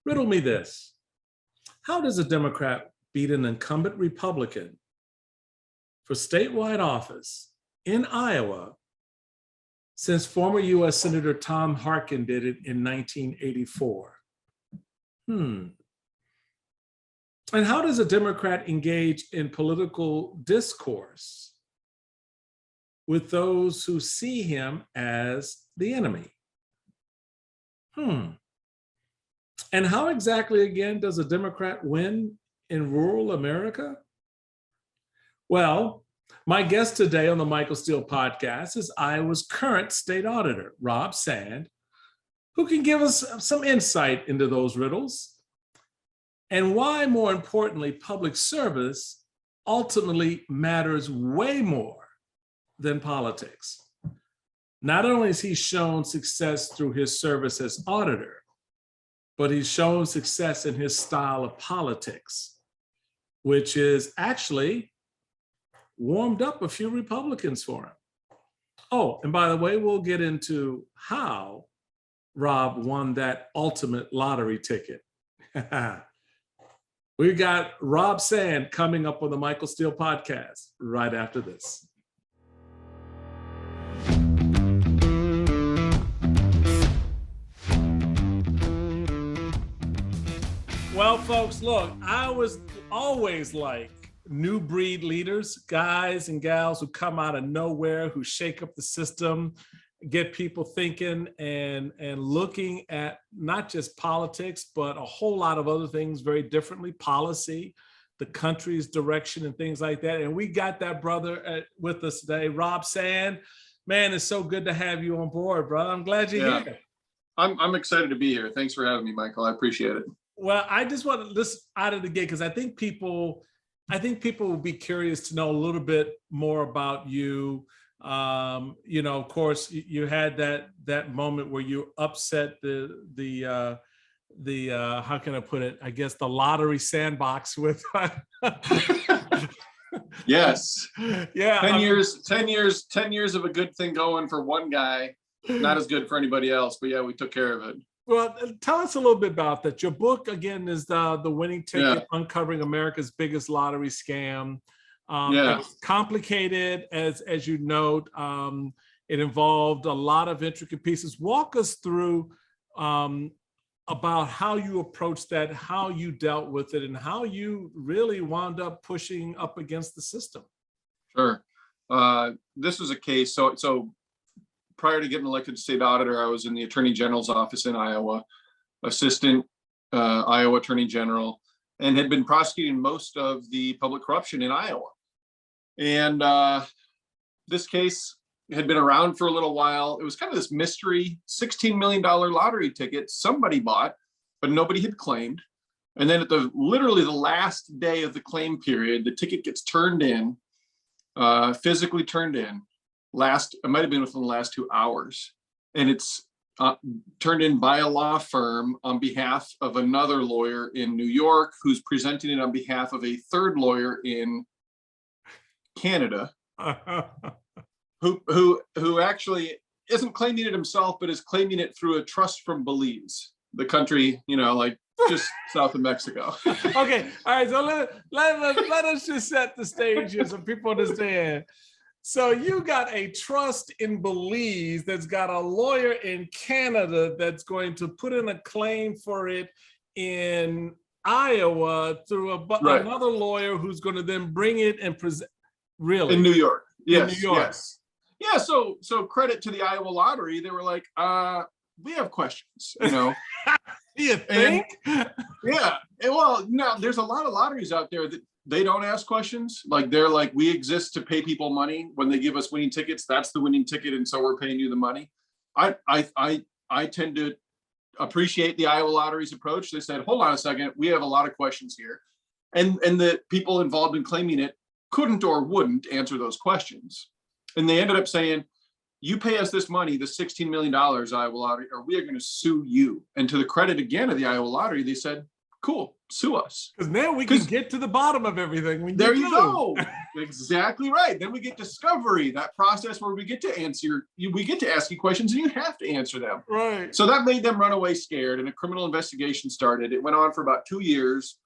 Riddle me this. How does a Democrat beat an incumbent Republican for statewide office in Iowa since former U.S. Senator Tom Harkin did it in 1984? And how does a Democrat engage in political discourse with those who see him as the enemy? And how exactly, again, does a Democrat win in rural America? Well, my guest today on the Michael Steele Podcast is Iowa's current state auditor, Rob Sand, who can give us some insight into those riddles and why, more importantly, public service ultimately matters way more than politics. Not only has he shown success through his service as auditor, but he's shown success in his style of politics, which is actually warmed up a few Republicans for him. Oh, and by the way, we'll get into how Rob won that ultimate lottery ticket. We've got Rob Sand coming up on the Michael Steele Podcast right after this. Well, folks, look, I was always like new breed leaders, guys and gals who come out of nowhere, who shake up the system, get people thinking and looking at not just politics, but a whole lot of other things very differently, policy, the country's direction and things like that. And we got that brother with us today, Rob Sand. Man, it's so good to have you on board, brother. I'm glad you're here. I'm excited to be here. Thanks for having me, Michael. I appreciate it. Well, I just want to listen out of the gate because I think people will be curious to know a little bit more about you. Of course, you had that moment where you upset the how can I put it? I guess the lottery sandbox with. Yes. Yeah. 10 years of a good thing going for one guy, not as good for anybody else. But yeah, we took care of it. Well, tell us a little bit about that. Your book, again, is the Winning Ticket, Uncovering America's Biggest Lottery Scam. It's complicated, as you note. It involved a lot of intricate pieces. Walk us through about how you approached that, how you dealt with it, and how you really wound up pushing up against the system. Sure. This was a case. So prior to getting elected state auditor, I was in the Attorney General's office in Iowa, assistant Iowa Attorney General, and had been prosecuting most of the public corruption in Iowa. And this case had been around for a little while. It was kind of this mystery $16 million lottery ticket somebody bought, but nobody had claimed. And then at literally the last day of the claim period, the ticket gets turned in, physically turned in. It might have been within the last 2 hours, and it's turned in by a law firm on behalf of another lawyer in New York, who's presenting it on behalf of a third lawyer in Canada, who actually isn't claiming it himself, but is claiming it through a trust from Belize, the country, like just south of Mexico. Okay, all right. So let us just set the stage here so people understand. So you got a trust in Belize that's got a lawyer in Canada that's going to put in a claim for it in Iowa through another lawyer who's going to then bring it and present. Really? In New York. Yes. In New York. Yes. Yeah. So credit to the Iowa lottery. They were like, we have questions, You think? Yeah. Well, no, there's a lot of lotteries out there that they don't ask questions. Like they're like, we exist to pay people money. When they give us winning tickets, that's the winning ticket, and so we're paying you the money. I tend to appreciate the Iowa lottery's approach. They said, hold on a second, we have a lot of questions here, and the people involved in claiming it couldn't or wouldn't answer those questions, and they ended up saying, you pay us this money, the $16 million, Iowa lottery, or we are going to sue you. And to the credit again of the Iowa lottery, they said, cool, sue us. Because now we can get to the bottom of everything. There you go. Exactly right. Then we get discovery, that process where we get to ask you questions and you have to answer them. Right. So that made them run away scared, and a criminal investigation started. It went on for about 2 years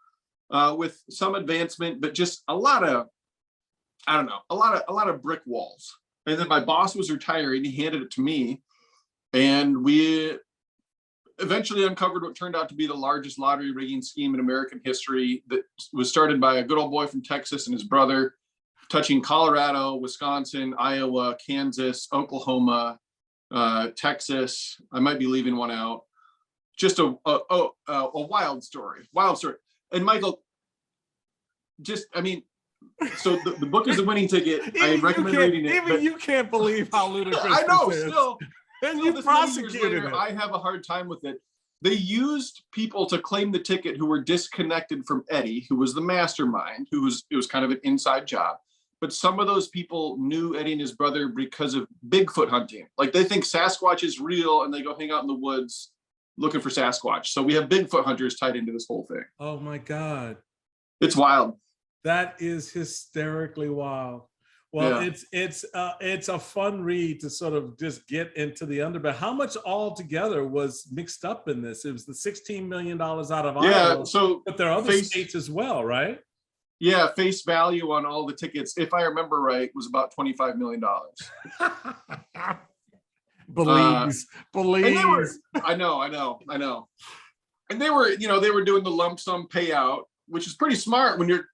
with some advancement, but just a lot of brick walls. And then my boss was retiring. He handed it to me, and we eventually uncovered what turned out to be the largest lottery rigging scheme in American history, that was started by a good old boy from Texas and his brother, touching Colorado, Wisconsin, Iowa, Kansas, Oklahoma, Texas. I might be leaving one out. Just a wild story. And Michael, so the book is a winning ticket. I recommend reading it. Even you can't believe how ludicrous I know, this is. still. And you prosecuted it. I have a hard time with it. They used people to claim the ticket who were disconnected from Eddie, who was the mastermind, it was kind of an inside job. But some of those people knew Eddie and his brother because of Bigfoot hunting. Like, they think Sasquatch is real and they go hang out in the woods looking for Sasquatch. So we have Bigfoot hunters tied into this whole thing. Oh my God. It's wild. That is hysterically wild. Well, Yeah. it's a fun read to sort of just get into the but how much altogether was mixed up in this? It was the $16 million out of Iowa, but there are other states as well, right? Yeah, face value on all the tickets, if I remember right, was about $25 million. Please. And they were, I know. And they were doing the lump sum payout, which is pretty smart when you're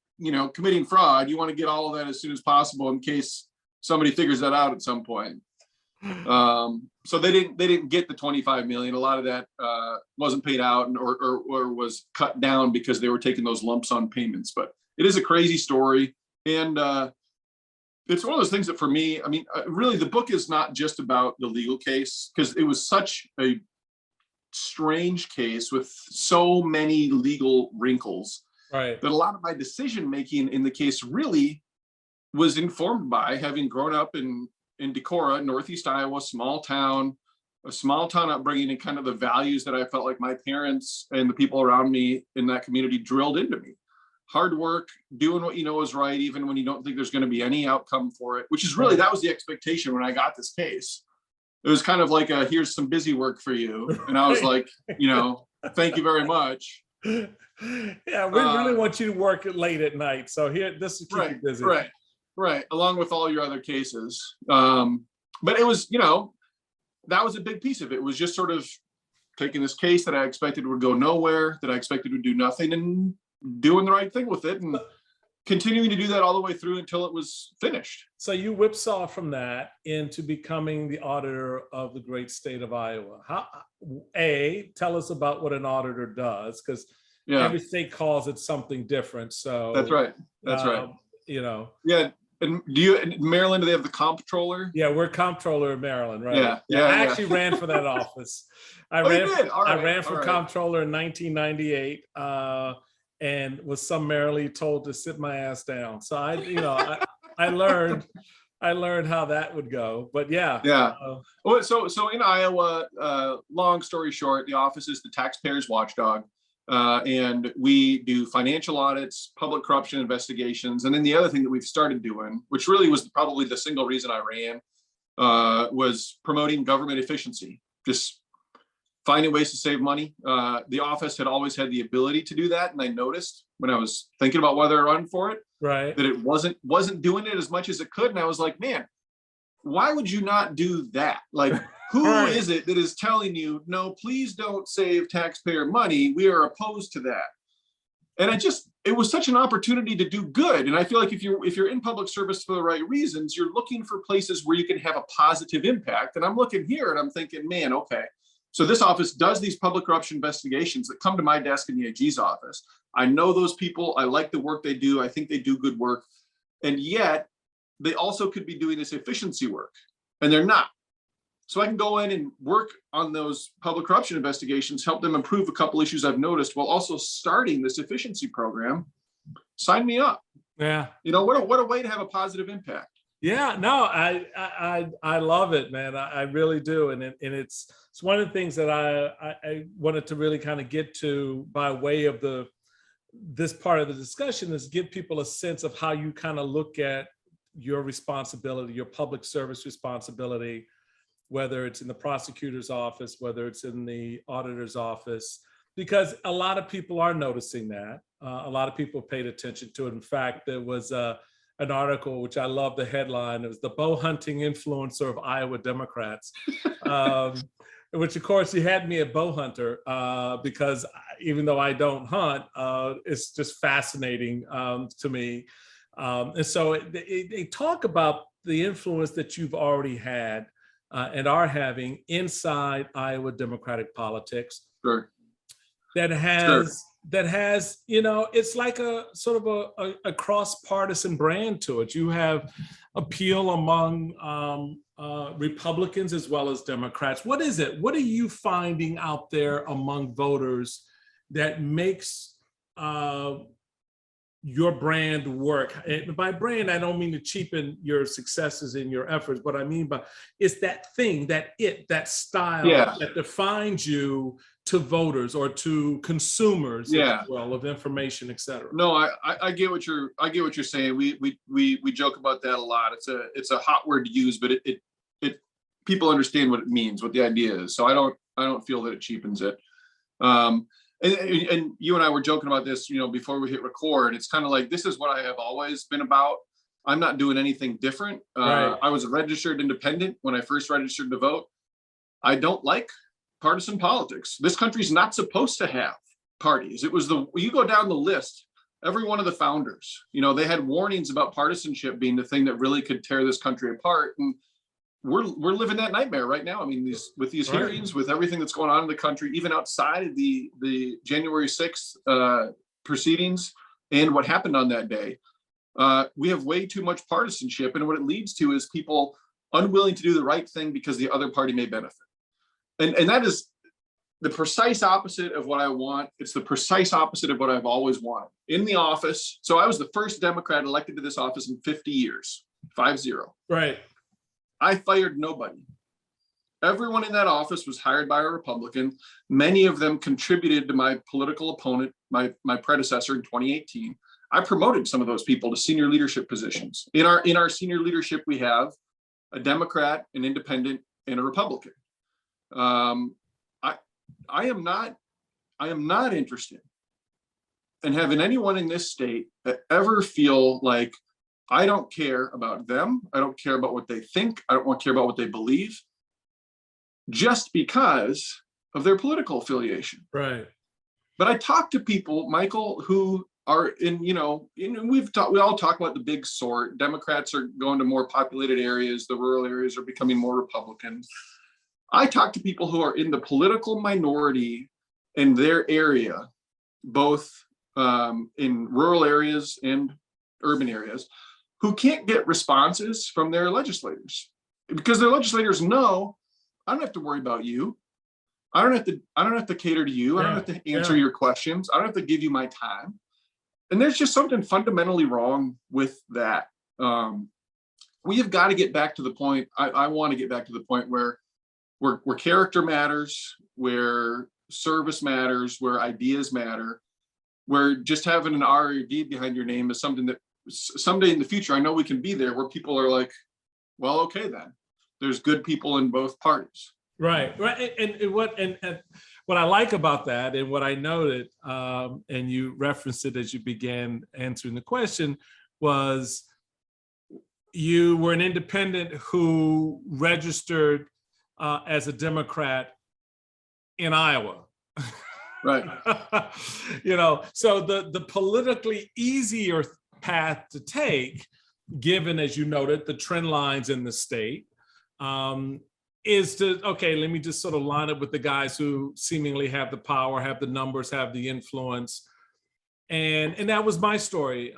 committing fraud. You want to get all of that as soon as possible in case somebody figures that out at some point. So they didn't get the 25 million. A lot of that wasn't paid out or was cut down because they were taking those lump sum payments. But it is a crazy story, and it's one of those things that, for me, really, the book is not just about the legal case, because it was such a strange case with so many legal wrinkles. Right. That a lot of my decision making in the case really was informed by having grown up in Decorah, Northeast Iowa, a small town upbringing, and kind of the values that I felt like my parents and the people around me in that community drilled into me. Hard work, doing what you know is right, even when you don't think there's going to be any outcome for it, which is really, that was the expectation when I got this case. It was kind of like here's some busy work for you. And I was like, thank you very much. Yeah, we really want you to work late at night. So here, this is keep you busy. Right. Along with all your other cases. But it was, that was a big piece of it. It was just sort of taking this case that I expected would go nowhere, that I expected would do nothing, and doing the right thing with it, and continuing to do that all the way through until it was finished. So you whipsaw from that into becoming the auditor of the great state of Iowa. Tell us about what an auditor does, because every state calls it something different. So that's right. Yeah. And in Maryland, do they have the comptroller? Yeah, we're comptroller in Maryland, right? Yeah. I actually ran for that office. I ran for comptroller in 1998. And was summarily told to sit my ass down. So I learned how that would go. But yeah. So in Iowa, long story short, the office is the taxpayer's watchdog, and we do financial audits, public corruption investigations, and then the other thing that we've started doing, which really was probably the single reason I ran, was promoting government efficiency. Just finding ways to save money. The office had always had the ability to do that, and I noticed when I was thinking about whether to run for it, that it wasn't doing it as much as it could. And I was like, man, why would you not do that? Like, who is it that is telling you, no, please don't save taxpayer money? We are opposed to that. And it was such an opportunity to do good. And I feel like if you're in public service for the right reasons, you're looking for places where you can have a positive impact. And I'm looking here and I'm thinking, man, okay. So this office does these public corruption investigations that come to my desk in the AG's office. I know those people. I like the work they do. I think they do good work. And yet they also could be doing this efficiency work, and they're not. So I can go in and work on those public corruption investigations, help them improve a couple issues I've noticed while also starting this efficiency program. Sign me up. Yeah. What a way to have a positive impact. Yeah, no, I love it, man. I really do, and it's one of the things that I wanted to really kind of get to by way of this part of the discussion, is give people a sense of how you kind of look at your responsibility, your public service responsibility, whether it's in the prosecutor's office, whether it's in the auditor's office, because a lot of people are noticing that. A lot of people paid attention to it. In fact, there was an article, which I love the headline. It was "The Bow Hunting Influencer of Iowa Democrats," which of course he had me a bow hunter because even though I don't hunt, it's just fascinating to me. And so they talk about the influence that you've already had and are having inside Iowa Democratic politics. Sure. That has, it's like a sort of a cross-partisan brand to it. You have appeal among Republicans as well as Democrats. What is it? What are you finding out there among voters that makes your brand work? And by brand, I don't mean to cheapen your successes and your efforts. What I mean by it's that thing, that style that defines you to voters or to consumers as well of information, et cetera. No, I get what you're saying. We joke about that a lot. It's a hot word to use, but it people understand what it means, what the idea is. So I don't feel that it cheapens it. And you and I were joking about this, before we hit record. It's kind of like, this is what I have always been about. I'm not doing anything different. Right. I was a registered independent when I first registered to vote. I don't like partisan politics. This country's not supposed to have parties. You go down the list, every one of the founders, they had warnings about partisanship being the thing that really could tear this country apart. And we're living that nightmare right now. I mean, these hearings, with everything that's going on in the country, even outside of the January 6th proceedings and what happened on that day, we have way too much partisanship. And what it leads to is people unwilling to do the right thing because the other party may benefit. And that is the precise opposite of what I want. It's the precise opposite of what I've always wanted in the office. So I was the first Democrat elected to this office in 50 years, 50. Right. I fired nobody. Everyone in that office was hired by a Republican. Many of them contributed to my political opponent, my predecessor in 2018. I promoted some of those people to senior leadership positions. In our senior leadership, we have a Democrat, an independent, and a Republican. I am not interested in having anyone in this state that ever feel like I don't care about them. I don't care about what they think. I don't want to care about what they believe, just because of their political affiliation. Right. But I talk to people, Michael, who are we all talk about the big sort. Democrats are going to more populated areas. The rural areas are becoming more Republican. I talk to people who are in the political minority in their area, both in rural areas and urban areas, who can't get responses from their legislators because their legislators know, I don't have to worry about you. I don't have to cater to you. I don't have to answer your questions. I don't have to give you my time. And there's just something fundamentally wrong with that. We have got to get back to the point. I want to get back to the point where character matters, where service matters, where ideas matter, where just having an R or a D behind your name is something that someday in the future, I know we can be there, where people are like, well, okay, then there's good people in both parties. Right. And what I like about that, and what I noted, and you referenced it as you began answering the question, was you were an independent who registered as a Democrat in Iowa. Right. So the politically easier path to take, given, as you noted, the trend lines in the state, is to, okay, let me just sort of line up with the guys who seemingly have the power, have the numbers, have the influence. And that was my story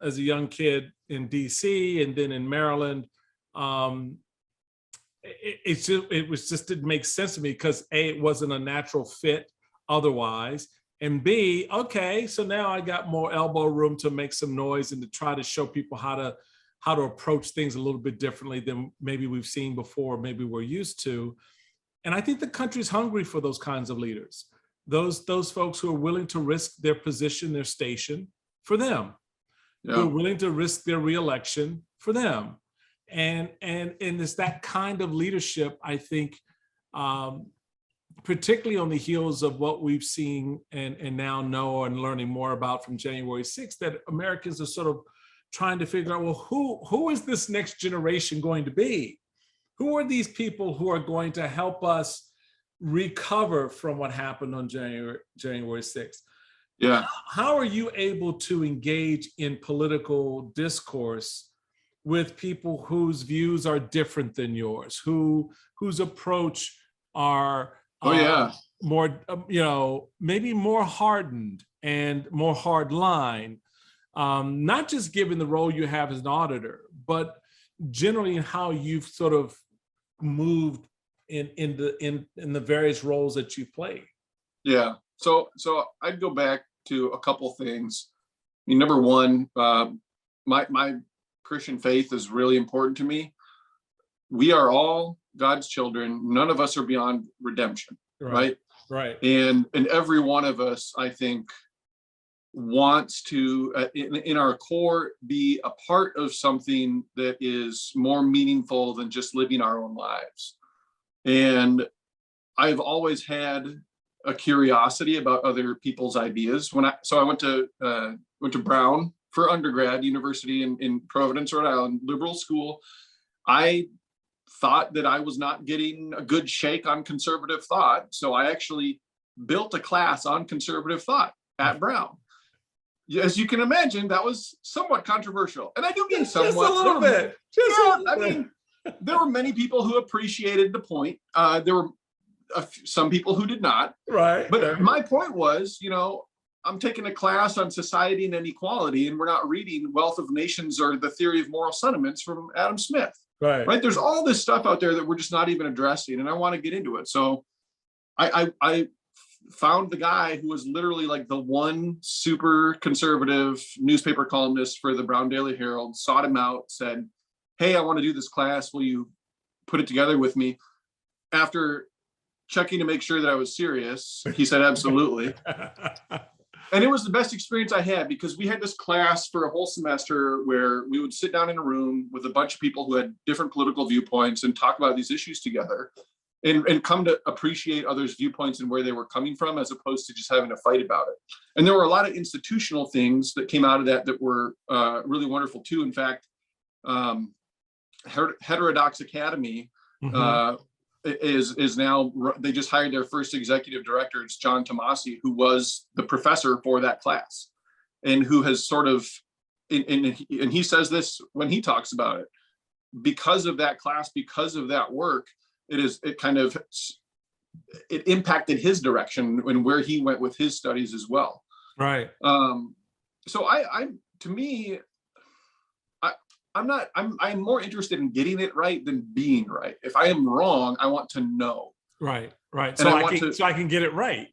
as a young kid in DC and then in Maryland. It didn't make sense to me because A, it wasn't a natural fit otherwise. And B, okay, so now I got more elbow room to make some noise and to try to show people how to how to approach things a little bit differently than maybe we've seen before, maybe we're used to. And I think the country's hungry for those kinds of leaders, those folks who are willing to risk their position, their station for them, who are willing to risk their reelection for them. And it's that kind of leadership, I think, particularly on the heels of what we've seen and now know and learning more about from January 6th, that Americans are sort of trying to figure out, well, who is this next generation going to be? Who are these people who are going to help us recover from what happened on January 6th? Yeah. How are you able to engage in political discourse with people whose views are different than yours, whose approach are more, maybe more hardened and more hard line, not just given the role you have as an auditor, but generally in how you've sort of moved in the various roles that you play? Yeah. So I'd go back to a couple things. I mean, number one, my Christian faith is really important to me. We are all God's children. None of us are beyond redemption, right? Right. And every one of us, I think, wants to, in our core, be a part of something that is more meaningful than just living our own lives. And I've always had a curiosity about other people's ideas. I went to Brown for undergrad, university in Providence, Rhode Island, liberal school. I thought that I was not getting a good shake on conservative thought. So I actually built a class on conservative thought at Brown. As you can imagine, that was somewhat controversial. And I do mean somewhat. Just a little bit. I mean, there were many people who appreciated the point. There were some people who did not. Right. But my point was, I'm taking a class on society and inequality, and we're not reading Wealth of Nations or The Theory of Moral Sentiments from Adam Smith. Right. There's all this stuff out there that we're just not even addressing, and I want to get into it. So I found the guy who was literally like the one super conservative newspaper columnist for the Brown Daily Herald, sought him out, said, "Hey, I want to do this class. Will you put it together with me?" After checking to make sure that I was serious, he said, "Absolutely." And it was the best experience I had, because we had this class for a whole semester where we would sit down in a room with a bunch of people who had different political viewpoints and talk about these issues together and come to appreciate others' viewpoints and where they were coming from, as opposed to just having to fight about it. And there were a lot of institutional things that came out of that were really wonderful too. In fact, Heterodox Academy is now, they just hired their first executive director. It's John Tomasi, who was the professor for that class, and who has sort of, and he says this when he talks about it, because of that class, because of that work, it impacted his direction and where he went with his studies as well. Right. So I'm more interested in getting it right than being right. If I am wrong, I want to know. Right. And so I can get it right.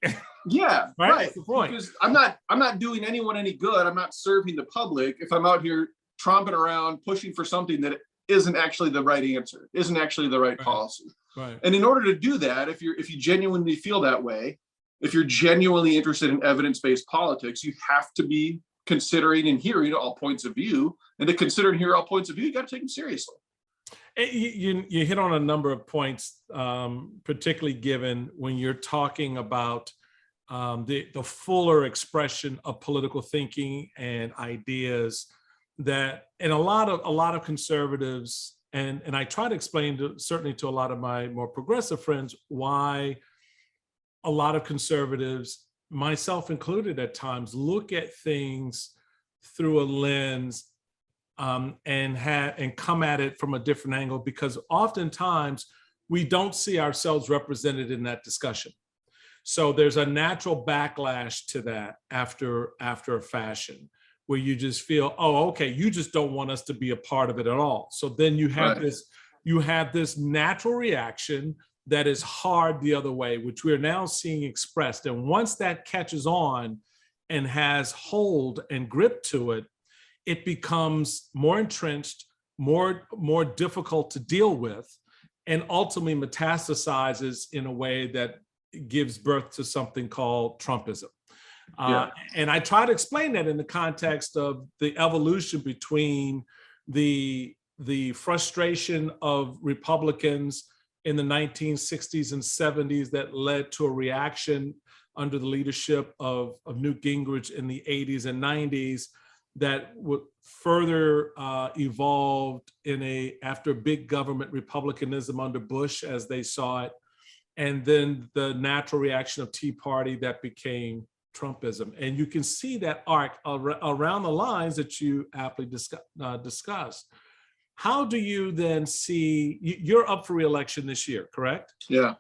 Yeah. Right. That's the point. Because I'm not doing anyone any good. I'm not serving the public if I'm out here tromping around pushing for something that isn't actually the right answer, isn't actually the right policy. Right. And in order to do that, if you genuinely feel that way, if you're genuinely interested in evidence-based politics, you have to be considering and hearing all points of view. And to consider and hear all points of view, you got to take them seriously. You hit on a number of points, particularly given when you're talking about the fuller expression of political thinking and ideas that, and a lot of conservatives, and I try to explain certainly to a lot of my more progressive friends, why a lot of conservatives, myself included at times, look at things through a lens and come at it from a different angle, because oftentimes we don't see ourselves represented in that discussion. So there's a natural backlash to that after a fashion, where you just feel, oh, okay, you just don't want us to be a part of it at all. So then you have this natural reaction that is hard the other way, which we're now seeing expressed. And once that catches on and has hold and grip to it, it becomes more entrenched, more difficult to deal with, and ultimately metastasizes in a way that gives birth to something called Trumpism. And I try to explain that in the context of the evolution between the frustration of Republicans in the 1960s and 70s that led to a reaction under the leadership of Newt Gingrich in the 80s and 90s that would further evolved after big government republicanism under Bush as they saw it, and then the natural reaction of Tea Party that became Trumpism. And you can see that arc around the lines that you aptly discussed. How do you then see, you're up for re-election this year, correct? Yeah.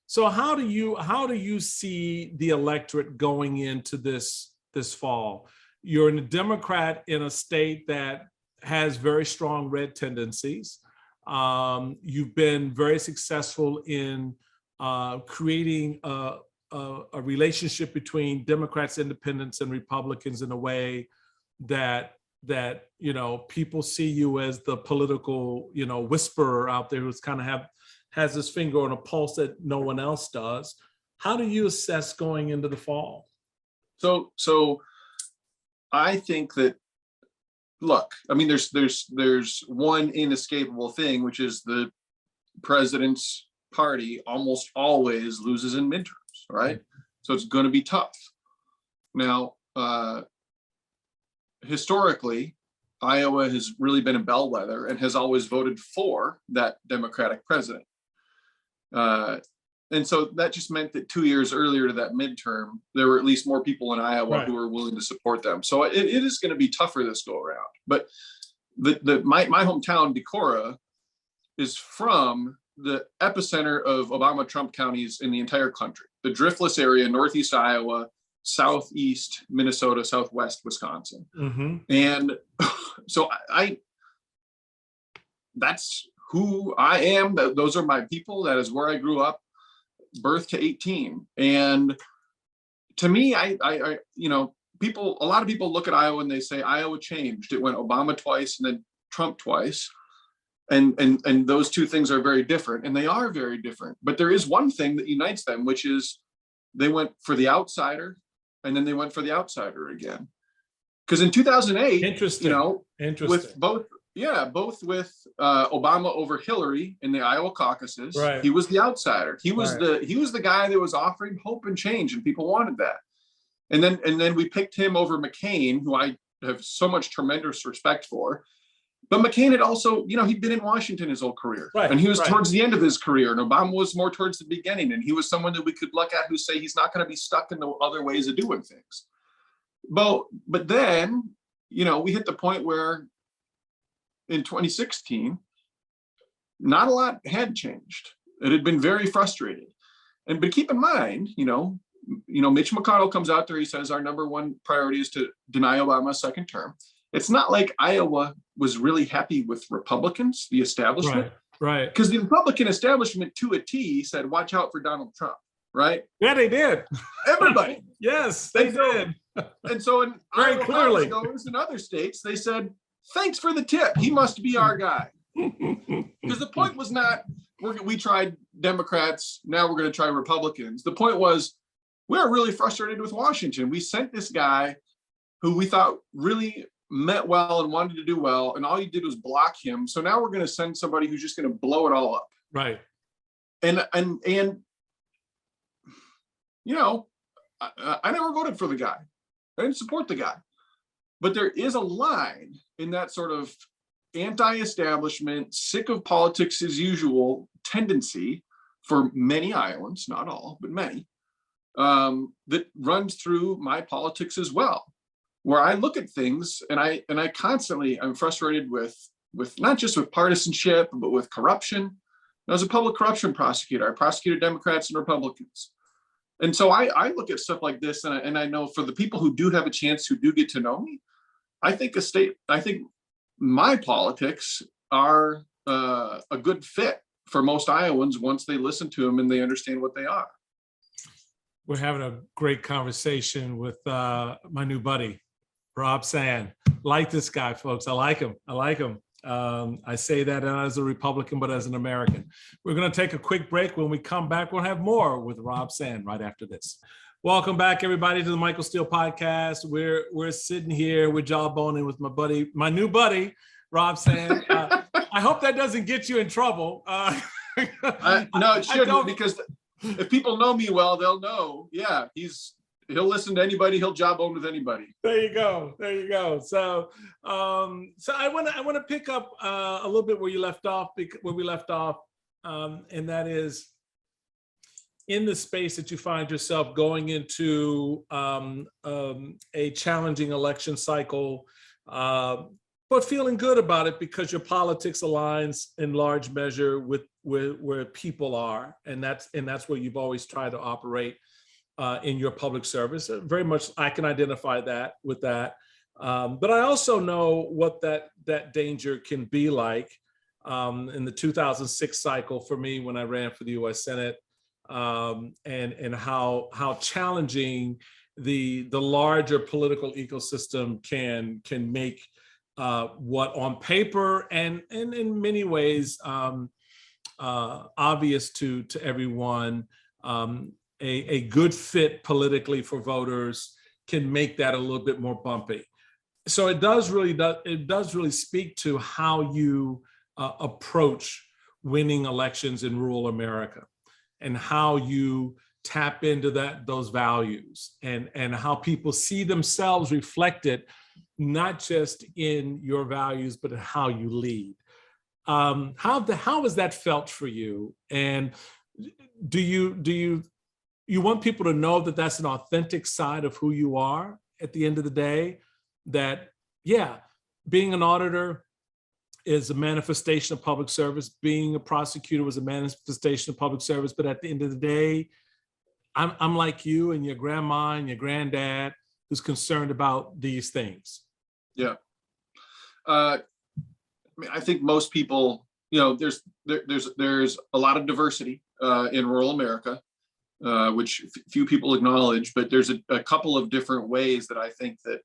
So how do you see the electorate going into this fall? You're a Democrat in a state that has very strong red tendencies. You've been very successful in creating a relationship between Democrats, independents, and Republicans in a way that people see you as the political whisperer out there who's kind of has his finger on a pulse that no one else does. How do you assess going into the fall? So I think that, look, I mean, there's one inescapable thing, which is the president's party almost always loses in midterms, right? So it's going to be tough. Now, historically, Iowa has really been a bellwether and has always voted for that Democratic president. And so that just meant that 2 years earlier to that midterm, there were at least more people in Iowa who were willing to support them. So it is going to be tougher this go around. But my hometown, Decorah, is from the epicenter of Obama-Trump counties in the entire country. The Driftless area, Northeast Iowa, Southeast Minnesota, Southwest Wisconsin. Mm-hmm. And so that's who I am. Those are my people. That is where I grew up, birth to 18. And to me, a lot of people look at Iowa and they say Iowa changed. It went Obama twice and then Trump twice. And those two things are very different, and they are very different. But there is one thing that unites them, which is they went for the outsider, and then they went for the outsider again. Because in 2008, Interesting. With both with Obama over Hillary in the Iowa caucuses, he was the outsider. He was the guy that was offering hope and change, and people wanted that. And then we picked him over McCain, who I have so much tremendous respect for. But McCain had also, he'd been in Washington his whole career, and he was towards the end of his career, and Obama was more towards the beginning, and he was someone that we could look at who say he's not going to be stuck in the other ways of doing things. But then, we hit the point where in 2016, not a lot had changed. It had been very frustrated. But keep in mind, Mitch McConnell comes out there, he says our number one priority is to deny Obama a second term. It's not like Iowa was really happy with Republicans, the establishment. Right. Because the Republican establishment to a T said, watch out for Donald Trump, right? Yeah, they did. Everybody. Yes, they did. And so in very clearly, in other states, they said, thanks for the tip. He must be our guy. Because the point was not, we tried Democrats, now we're going to try Republicans. The point was, we're really frustrated with Washington. We sent this guy who we thought really meant well and wanted to do well, and all you did was block him. So now we're going to send somebody who's just going to blow it all up. Right. And I never voted for the guy. I didn't support the guy. But there is a line in that sort of anti-establishment, sick of politics as usual tendency for many Iowans, not all, but many, that runs through my politics as well, where I look at things and I constantly, I'm frustrated with not just with partisanship, but with corruption. I was a public corruption prosecutor. I prosecuted Democrats and Republicans. And so I look at stuff like this, and I know for the people who do have a chance, who do get to know me, I think my politics are a good fit for most Iowans once they listen to them and they understand what they are. We're having a great conversation with my new buddy, Rob Sand. Like this guy, folks. I like him. I say that not as a Republican, but as an American. We're going to take a quick break. When we come back, we'll have more with Rob Sand right after this. Welcome back, everybody, to the Michael Steele Podcast. We're sitting here, we're jawboning with my new buddy, Rob Sand. I hope that doesn't get you in trouble. No, it shouldn't, because if people know me well, they'll know. Yeah, he'll listen to anybody. He'll jawbone with anybody. There you go. So I want to pick up a little bit where we left off, and that is in the space that you find yourself going into a challenging election cycle, but feeling good about it because your politics aligns in large measure with where people are, and that's where you've always tried to operate in your public service. Very much, I can identify that with that, but I also know what that danger can be like in the 2006 cycle for me when I ran for the U.S. Senate. And how challenging the larger political ecosystem can make what on paper and in many ways obvious to everyone, a good fit politically for voters can make that a little bit more bumpy. So it does really speak to how you approach winning elections in rural America, and how you tap into those values, and how people see themselves reflected, not just in your values, but in how you lead. How has that felt for you? And do you want people to know that that's an authentic side of who you are at the end of the day? That, yeah, being an auditor is a manifestation of public service. Being a prosecutor was a manifestation of public service. But at the end of the day, I'm like you and your grandma and your granddad who's concerned about these things. Yeah. I think most people, there's a lot of diversity in rural America, which few people acknowledge, but there's a couple of different ways that I think that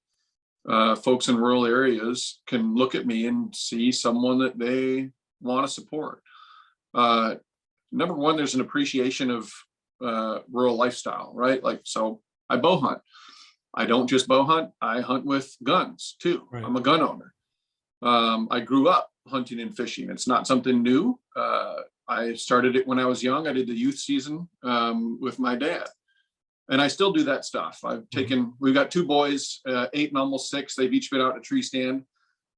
folks in rural areas can look at me and see someone that they want to support. Number one, there's an appreciation of rural lifestyle, right? Like, so I bow hunt. I don't just bow hunt, I hunt with guns too. Right. I'm a gun owner. I grew up hunting and fishing. It's not something new. I started it when I was young. I did the youth season with my dad. And I still do that stuff. We've got two boys, 8 and almost 6. They've each been out in a tree stand.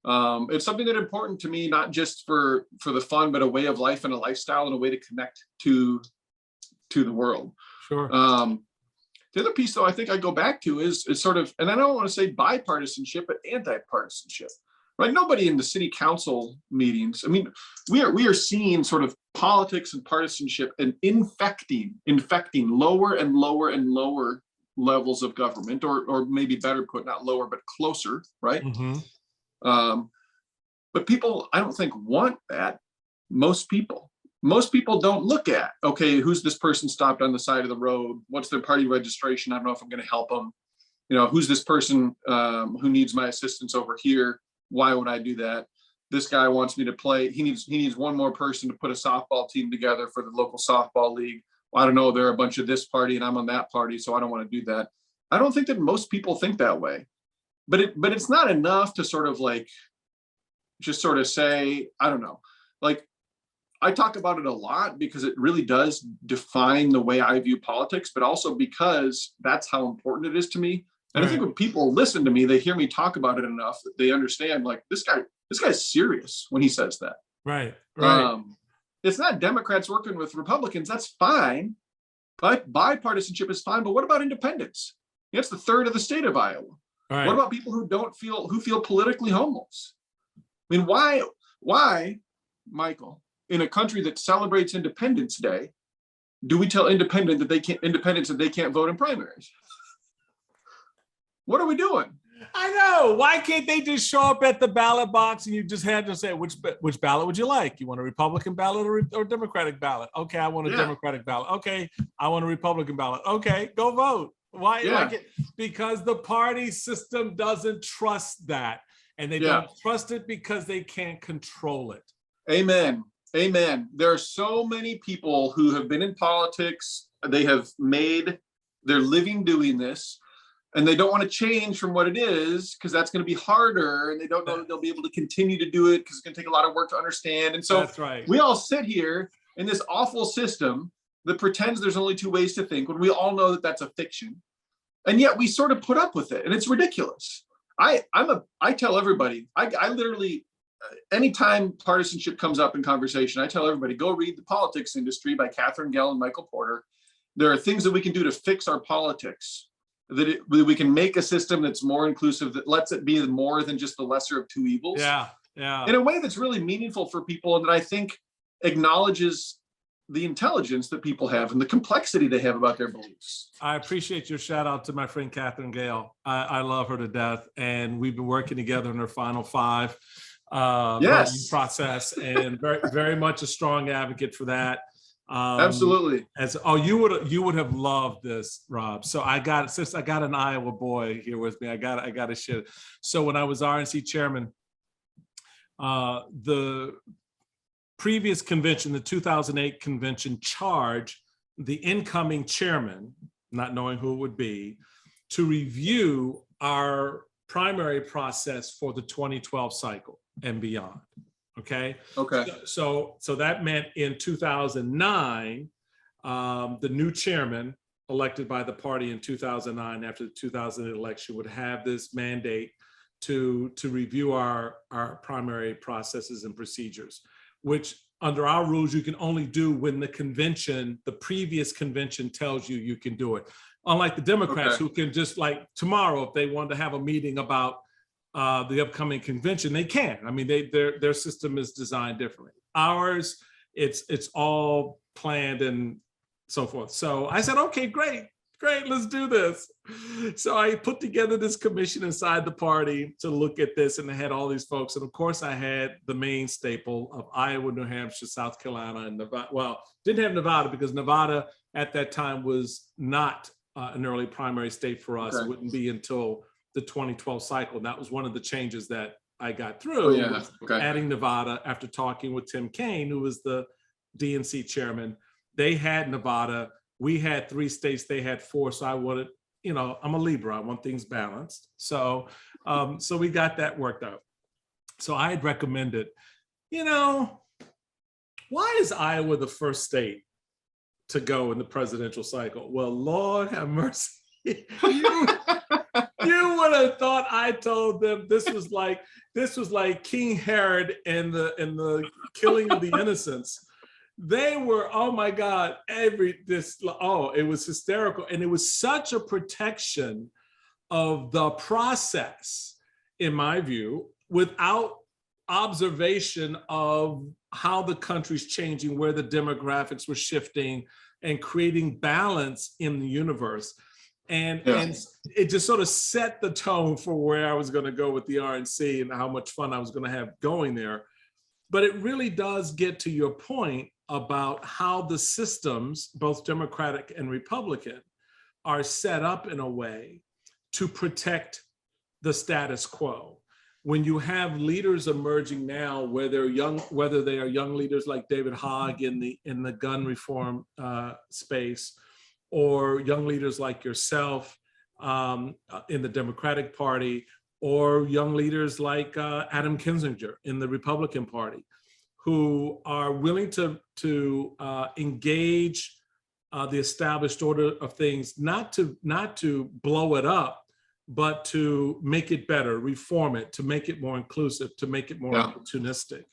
It's something that's important to me, not just for the fun, but a way of life and a lifestyle and a way to connect to the world. Sure. The other piece, though, I think I go back to is sort of, and I don't want to say bipartisanship, but anti-partisanship. Right? Nobody in the city council meetings. I mean, we are seeing sort of politics and partisanship and infecting lower and lower and lower levels of government, or maybe better put, not lower, but closer, right? Mm-hmm. But people, I don't think, want that. Most people don't look at, okay, who's this person stopped on the side of the road? What's their party registration? I don't know if I'm going to help them. Who's this person who needs my assistance over here? Why would I do that? This guy wants me to play. He needs one more person to put a softball team together for the local softball league. Well, I don't know. They're a bunch of this party and I'm on that party, so I don't want to do that. I don't think that most people think that way. But it's not enough to sort of like just sort of say, I don't know. Like, I talk about it a lot because it really does define the way I view politics, but also because that's how important it is to me. And I think when people listen to me, they hear me talk about it enough that they understand, like, this guy's serious when he says that. Right. It's not Democrats working with Republicans. That's fine. But bipartisanship is fine. But what about independents? It's the third of the state of Iowa. Right. What about people who feel politically homeless? I mean, why, Michael, in a country that celebrates Independence Day, do we tell independents that they can't vote in primaries? What are we doing? I know. Why can't they just show up at the ballot box and you just had to say, which ballot would you like? You want a Republican ballot or Democratic ballot? Okay, I want a Democratic ballot. Okay, I want a Republican ballot. Okay, go vote. Why? Yeah. Because the party system doesn't trust that. and they Yeah. don't trust it because they can't control it. Amen. Amen. There are so many people who have been in politics. They have made their living doing this, and they don't want to change from what it is because that's going to be harder. And they don't know that they'll be able to continue to do it because it's going to take a lot of work to understand. And so That's right. we all sit here in this awful system that pretends there's only two ways to think when we all know that that's a fiction. And yet we sort of put up with it, and it's ridiculous. I tell everybody, I literally, anytime partisanship comes up in conversation, I tell everybody, go read The Politics Industry by Catherine Gell and Michael Porter. There are things that we can do to fix our politics, that we can make a system that's more inclusive, that lets it be more than just the lesser of two evils. Yeah, yeah. In a way that's really meaningful for people, and that I think acknowledges the intelligence that people have and the complexity they have about their beliefs. I appreciate your shout out to my friend Catherine Gale. I love her to death, and we've been working together in her final five Yes. process, and very, very much a strong advocate for that. Absolutely. You would have loved this, Rob. So since I got an Iowa boy here with me, I got to share. So when I was RNC chairman, the previous convention, the 2008 convention, charged the incoming chairman, not knowing who it would be, to review our primary process for the 2012 cycle and beyond. Okay. So that meant in 2009, the new chairman elected by the party in 2009 after the 2008 election would have this mandate to review our primary processes and procedures, which under our rules you can only do when the previous convention tells you can do it. Unlike the Democrats, who can just, like tomorrow, if they wanted to have a meeting about the upcoming convention, they can. I mean, their system is designed differently. Ours, it's all planned and so forth. So I said, okay, great, let's do this. So I put together this commission inside the party to look at this, and I had all these folks. And of course, I had the main staple of Iowa, New Hampshire, South Carolina, and Nevada. Well, didn't have Nevada because Nevada at that time was not an early primary state for us. It wouldn't be until the 2012 cycle. And that was one of the changes that I got through, adding Nevada after talking with Tim Kaine, who was the DNC chairman. They had Nevada. We had 3 states, they had 4. So I wanted, I'm a Libra, I want things balanced. So we got that worked out. So I had recommended, why is Iowa the first state to go in the presidential cycle? Well, Lord have mercy. You would have thought I told them this was like King Herod and the killing of the innocents. They were, oh my God, it was hysterical. And it was such a protection of the process, in my view, without observation of how the country's changing, where the demographics were shifting and creating balance in the universe. And it just sort of set the tone for where I was going to go with the RNC and how much fun I was going to have going there. But it really does get to your point about how the systems, both Democratic and Republican, are set up in a way to protect the status quo. When you have leaders emerging now, whether they are young leaders like David Hogg in the gun reform space, or young leaders like yourself in the Democratic Party, or young leaders like Adam Kinzinger in the Republican Party, who are willing to engage the established order of things, not to blow it up, but to make it better, reform it, to make it more inclusive, to make it more opportunistic.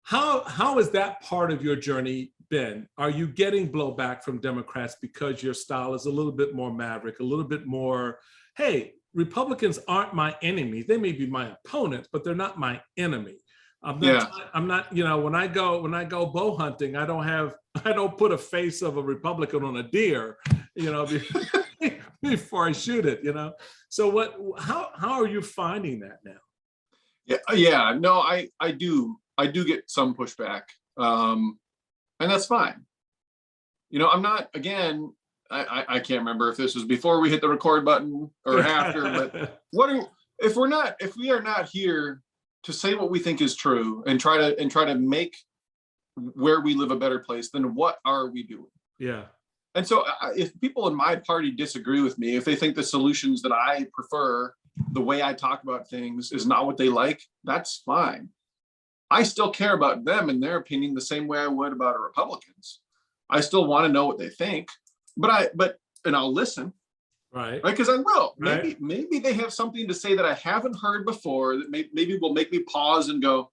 How has that part of your journey been? Are you getting blowback from Democrats because your style is a little bit more maverick, a little bit more, hey, Republicans aren't my enemies. They may be my opponents, but they're not my enemy. I'm not, when I go bow hunting, I don't put a face of a Republican on a deer, before I shoot it, So how are you finding that now? Yeah, no, I do get some pushback. And that's fine. I'm not, again, I can't remember if this was before we hit the record button or after, but if we are not here to say what we think is true and try to make where we live a better place, then what are we doing? Yeah. And so if people in my party disagree with me, if they think the solutions that I prefer, the way I talk about things is not what they like, that's fine. I still care about them and their opinion the same way I would about Republicans. I still want to know what they think, and I'll listen. Right. Because I will. Right. Maybe they have something to say that I haven't heard before that maybe will make me pause and go,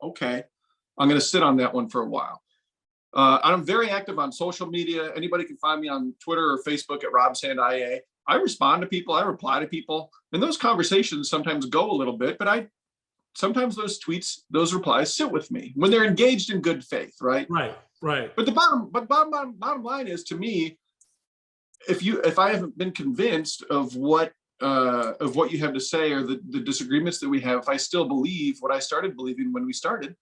okay, I'm going to sit on that one for a while. I'm very active on social media. Anybody can find me on Twitter or Facebook at Rob Sand IA. I respond to people. I reply to people. And those conversations sometimes go a little bit, but sometimes those tweets, those replies sit with me when they're engaged in good faith, right? Right. But the bottom line is, to me, if I haven't been convinced of what you have to say or the disagreements that we have, if I still believe what I started believing when we started,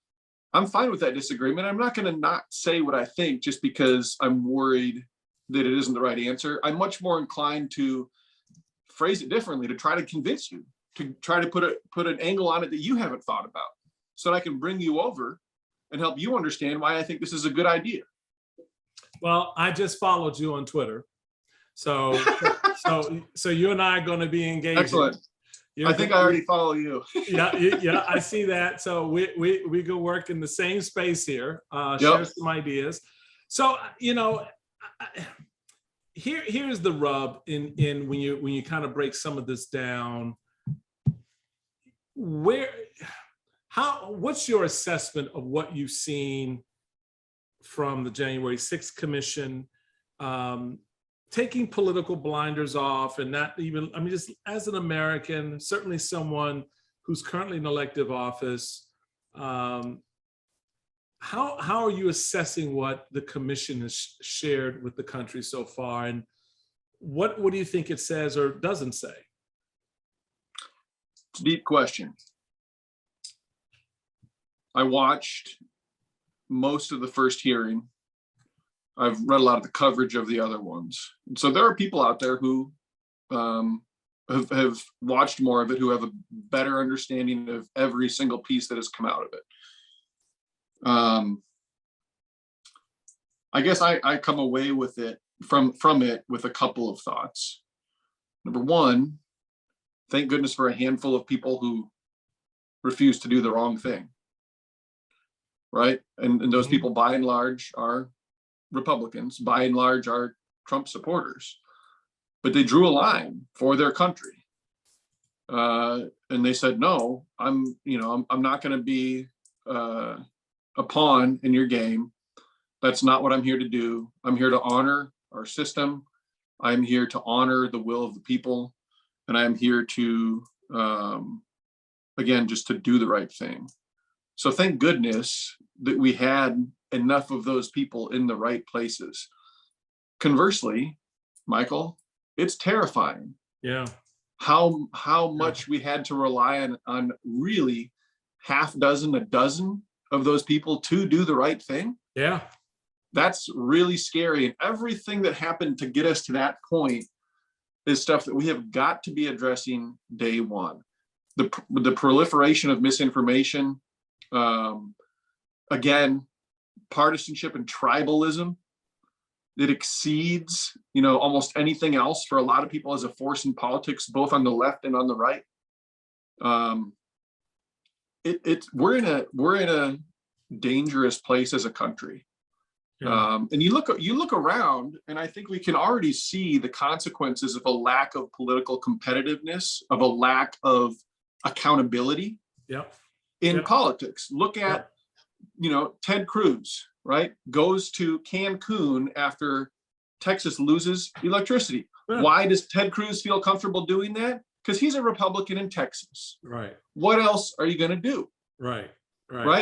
I'm fine with that disagreement. I'm not going to not say what I think just because I'm worried that it isn't the right answer. I'm much more inclined to phrase it differently, to try to convince you, to try to put an angle on it that you haven't thought about, so that I can bring you over and help you understand why I think this is a good idea. Well, I just followed you on Twitter. So you and I are going to be engaging. Excellent. I think I already follow you. Yeah, I see that. So we go work in the same space here, share some ideas. So, here's the rub in when you kind of break some of this down. What's your assessment of what you've seen from the January 6th Commission, taking political blinders off and not even, just as an American, certainly someone who's currently in elective office, how are you assessing what the commission has shared with the country so far? And what do you think it says or doesn't say? It's a deep question. I watched most of the first hearing. I've read a lot of the coverage of the other ones. And so there are people out there who have watched more of it, who have a better understanding of every single piece that has come out of it. I guess I come away with it from it with a couple of thoughts. Number one, thank goodness for a handful of people who refuse to do the wrong thing. Right? And those people by and large are Republicans, by and large are Trump supporters, but they drew a line for their country. And they said, no, I'm not going to be a pawn in your game. That's not what I'm here to do. I'm here to honor our system. I'm here to honor the will of the people. And I'm here to, again, just to do the right thing. So thank goodness that we had enough of those people in the right places. Conversely, Michael, it's terrifying. Yeah. How much we had to rely on really a dozen of those people to do the right thing. Yeah. That's really scary. And everything that happened to get us to that point is stuff that we have got to be addressing day one. The proliferation of misinformation, again, partisanship and tribalism that exceeds, almost anything else for a lot of people as a force in politics, both on the left and on the right. We're in a dangerous place as a country. Yeah. And you look around, and I think we can already see the consequences of a lack of political competitiveness, of a lack of accountability. In politics. Look at, Ted Cruz, right? Goes to Cancun after Texas loses electricity. Yeah. Why does Ted Cruz feel comfortable doing that? Because he's a Republican in Texas. Right. What else are you going to do? Right.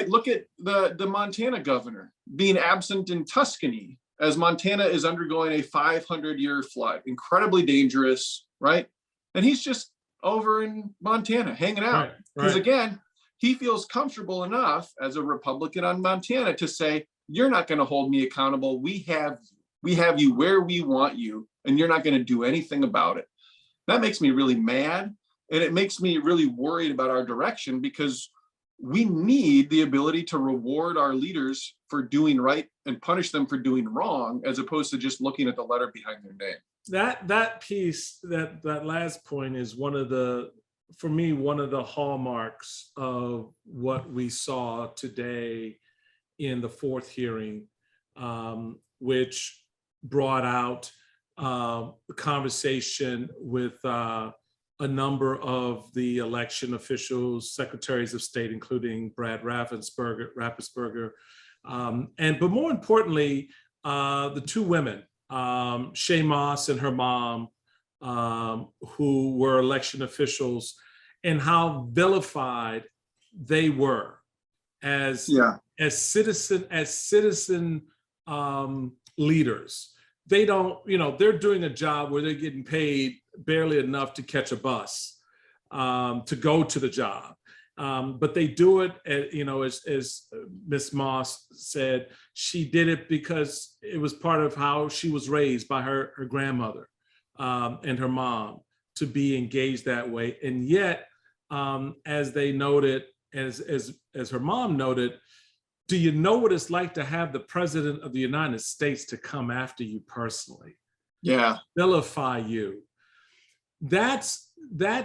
Look at the Montana governor being absent in Tuscany as Montana is undergoing a 500-year flood. Incredibly dangerous, right? And he's just over in Montana hanging out. Because again, he feels comfortable enough as a Republican on Montana to say, you're not going to hold me accountable. We have you where we want you, and you're not going to do anything about it. That makes me really mad. And it makes me really worried about our direction, because we need the ability to reward our leaders for doing right and punish them for doing wrong, as opposed to just looking at the letter behind their name. That piece, that last point is for me, one of the hallmarks of what we saw today in the fourth hearing, which brought out a conversation with a number of the election officials, secretaries of state, including Brad Raffensperger, but more importantly, the two women, Shay Moss and her mom, who were election officials, and how vilified they were as citizen leaders. They don't, they're doing a job where they're getting paid barely enough to catch a bus, to go to the job. But they do it, as Miss Moss said, she did it because it was part of how she was raised by her grandmother and her mom to be engaged that way. And yet, as they noted, as her mom noted, do you know what it's like to have the president of the United States to come after you personally? Yeah. Vilify you. That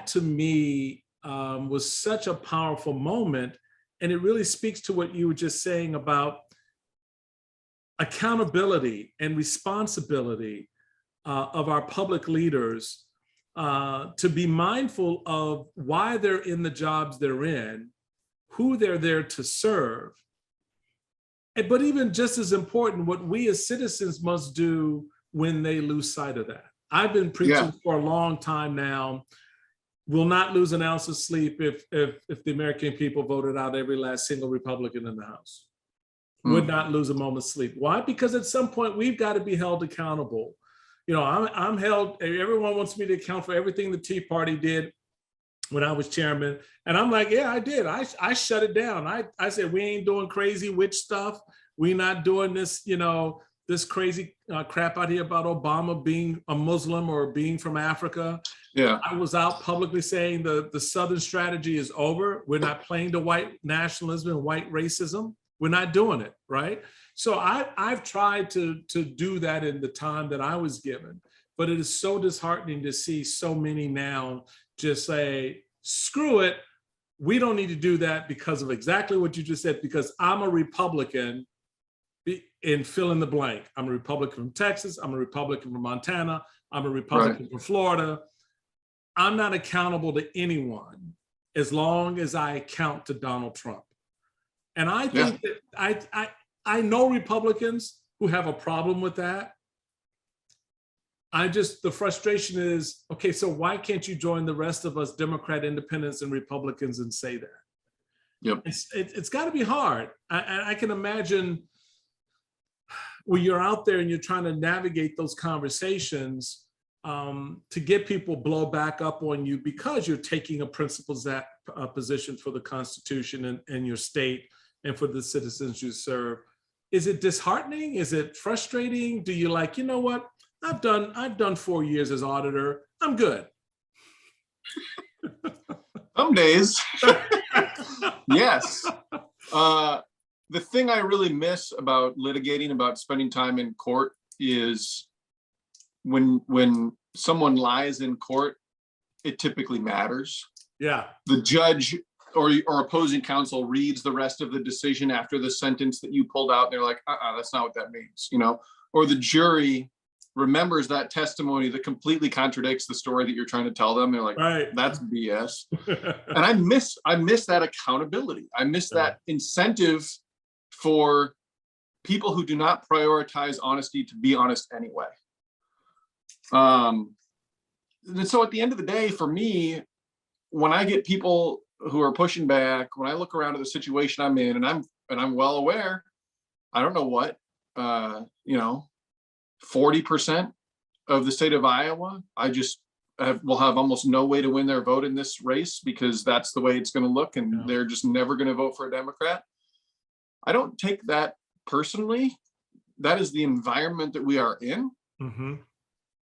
to me was such a powerful moment. And it really speaks to what you were just saying about accountability and responsibility of our public leaders, to be mindful of why they're in the jobs they're in, who they're there to serve. But even just as important, what we as citizens must do when they lose sight of that. I've been preaching for a long time now. We'll not lose an ounce of sleep if the American people voted out every last single Republican in the House. Would not lose a moment's sleep. Why? Because at some point we've got to be held accountable. I'm held. Everyone wants me to account for everything the Tea Party did when I was chairman. And I'm like, yeah, I did. I shut it down. I said, we ain't doing crazy witch stuff. We not doing this, this crazy crap out here about Obama being a Muslim or being from Africa. Yeah. I was out publicly saying the Southern strategy is over. We're not playing to white nationalism and white racism. We're not doing it, right? So I've tried to do that in the time that I was given, but it is so disheartening to see so many now just say, screw it. We don't need to do that because of exactly what you just said, because I'm a Republican and fill in the blank. I'm a Republican from Texas. I'm a Republican from Montana. I'm a Republican from Florida. I'm not accountable to anyone as long as I account to Donald Trump. And I think that I know Republicans who have a problem with that. The frustration is, okay, so why can't you join the rest of us Democrat, independents, and Republicans and say that? Yep. It's got to be hard. I can imagine when you're out there and you're trying to navigate those conversations, to get people blow back up on you because you're taking a principles position for the Constitution and your state and for the citizens you serve. Is it disheartening? Is it frustrating? Do you like, you know what? I've done 4 years as auditor. I'm good. Some days. Yes. The thing I really miss about litigating, about spending time in court, is when someone lies in court, it typically matters. Yeah. The judge or opposing counsel reads the rest of the decision after the sentence that you pulled out, and they're like, that's not what that means, or the jury remembers that testimony that completely contradicts the story that you're trying to tell them. They're like, right, that's BS. And I miss that accountability. I miss that incentive for people who do not prioritize honesty to be honest anyway. And so at the end of the day, for me, when I get people who are pushing back, when I look around at the situation I'm in, and I'm well aware, I don't know what, 40% of the state of Iowa, will have almost no way to win their vote in this race because that's the way it's going to look, and they're just never going to vote for a Democrat. I don't take that personally. That is the environment that we are in. Mm-hmm.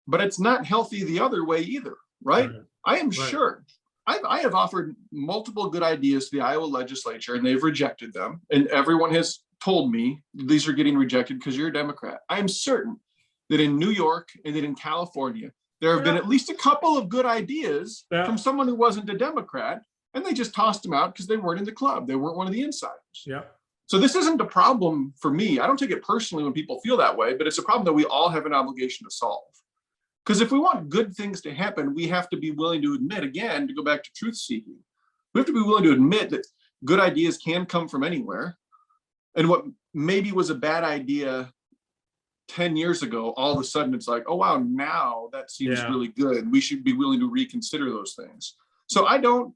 But it's not healthy the other way either, right? I am sure I have offered multiple good ideas to the Iowa legislature, and they've rejected them. And everyone has told me these are getting rejected because you're a Democrat. I am certain that in New York and that in California, there have been at least a couple of good ideas from someone who wasn't a Democrat, and they just tossed them out because they weren't in the club. They weren't one of the insiders. Yeah. So this isn't a problem for me. I don't take it personally when people feel that way, but it's a problem that we all have an obligation to solve. Because if we want good things to happen, we have to be willing to admit, again, to go back to truth seeking, we have to be willing to admit that good ideas can come from anywhere. And what maybe was a bad idea 10 years ago, all of a sudden it's like, oh, wow, now that seems really good. We should be willing to reconsider those things. So I don't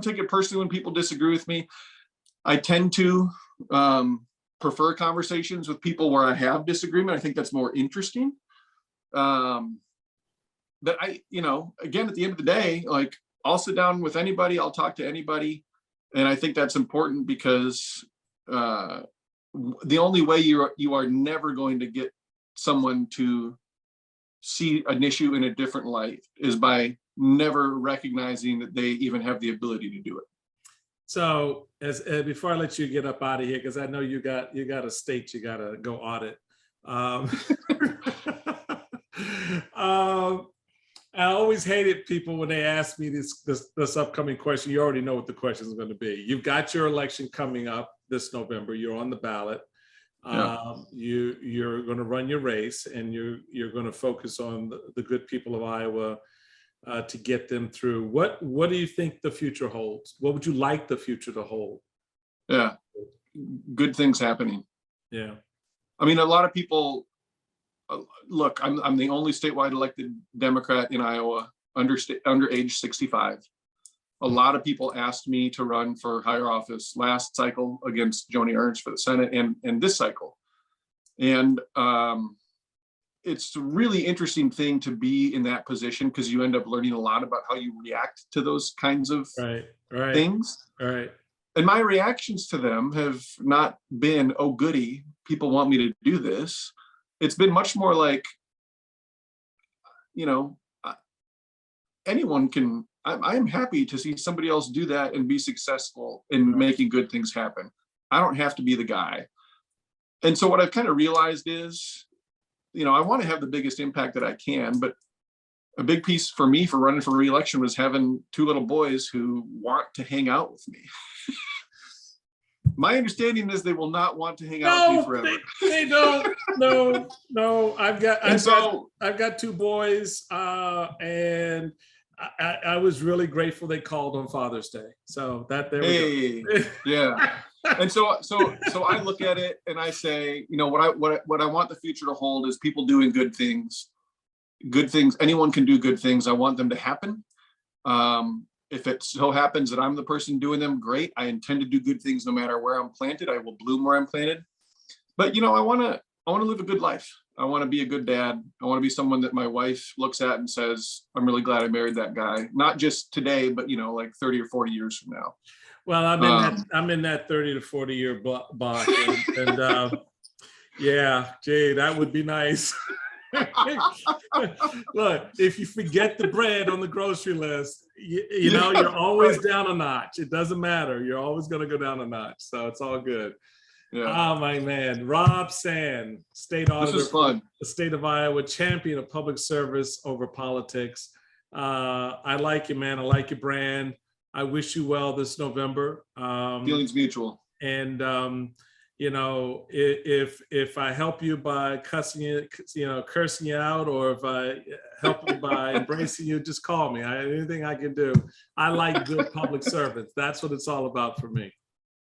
take it personally when people disagree with me. I tend to prefer conversations with people where I have disagreement. I think that's more interesting. But again, at the end of the day, like, I'll sit down with anybody, I'll talk to anybody. And I think that's important because the only way you are never going to get someone to see an issue in a different light is by never recognizing that they even have the ability to do it. So as before I let you get up out of here, because I know you got a state you got to go audit. I always hated people when they ask me this upcoming question. You already know what the question is going to be. You've got your election coming up this November. You're on the ballot. You're going to run your race, and you're going to focus on the good people of Iowa to get them through. What do you think the future holds? What would you like the future to hold? Yeah, good things happening. Yeah, I mean, a lot of people. Look, I'm the only statewide elected Democrat in Iowa under age 65. A lot of people asked me to run for higher office last cycle against Joni Ernst for the Senate and this cycle. And it's a really interesting thing to be in that position because you end up learning a lot about how you react to those kinds of things. Right. And my reactions to them have not been, oh, goody, people want me to do this. It's been much more like, anyone can, I am happy to see somebody else do that and be successful in making good things happen. I don't have to be the guy. And so what I've kind of realized is, I want to have the biggest impact that I can, but a big piece for me for running for re-election was having two little boys who want to hang out with me. My understanding is they will not want to hang out with me forever. They don't. No. I've got two boys, and I was really grateful they called on Father's Day. So we go. Yeah. And so I look at it and I say, what I want the future to hold is people doing good things. Good things. Anyone can do good things. I want them to happen. If it so happens that I'm the person doing them, great. I intend to do good things no matter where I'm planted. I will bloom where I'm planted. But I want to live a good life. I want to be a good dad. I want to be someone that my wife looks at and says, I'm really glad I married that guy. Not just today, but like 30 or 40 years from now. Well, I'm in that 30 to 40 year block, and yeah, Jay, that would be nice. Look, if you forget the bread on the grocery list, you're always down a notch. It doesn't matter. You're always going to go down a notch. So it's all good. Yeah. Oh, my man. Rob Sand, State Auditor. This is fun. The state of Iowa, champion of public service over politics. I like you, man. I like your brand. I wish you well this November. Feelings mutual. And, if I help you by cursing you out, or if I help you by embracing you, just call me. Anything I can do. I like good public servants. That's what it's all about for me.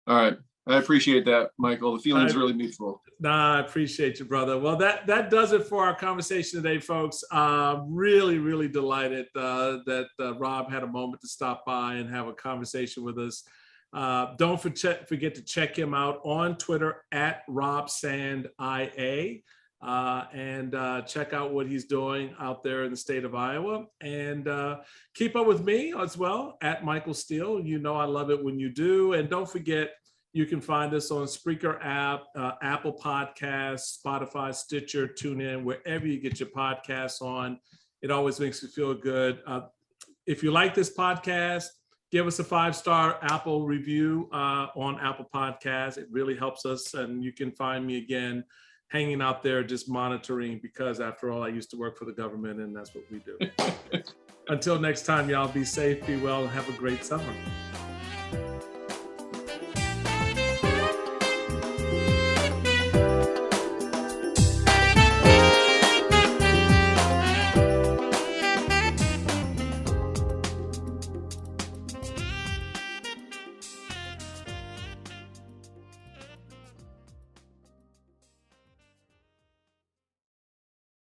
All right. I appreciate that, Michael. The feeling's really mutual. I appreciate you, brother. Well, that does it for our conversation today, folks. Really, really delighted that Rob had a moment to stop by and have a conversation with us. Don't forget to check him out on Twitter at RobSandIA, and check out what he's doing out there in the state of Iowa. And keep up with me as well at Michael Steele. I love it when you do. And don't forget, you can find us on Spreaker app, Apple Podcasts, Spotify, Stitcher, TuneIn, wherever you get your podcasts on. It always makes me feel good. if you like this podcast, give us a 5-star Apple review on Apple Podcasts. It really helps us. And you can find me again hanging out there just monitoring, because after all, I used to work for the government, and that's what we do. Until next time, y'all, be safe, be well, and have a great summer.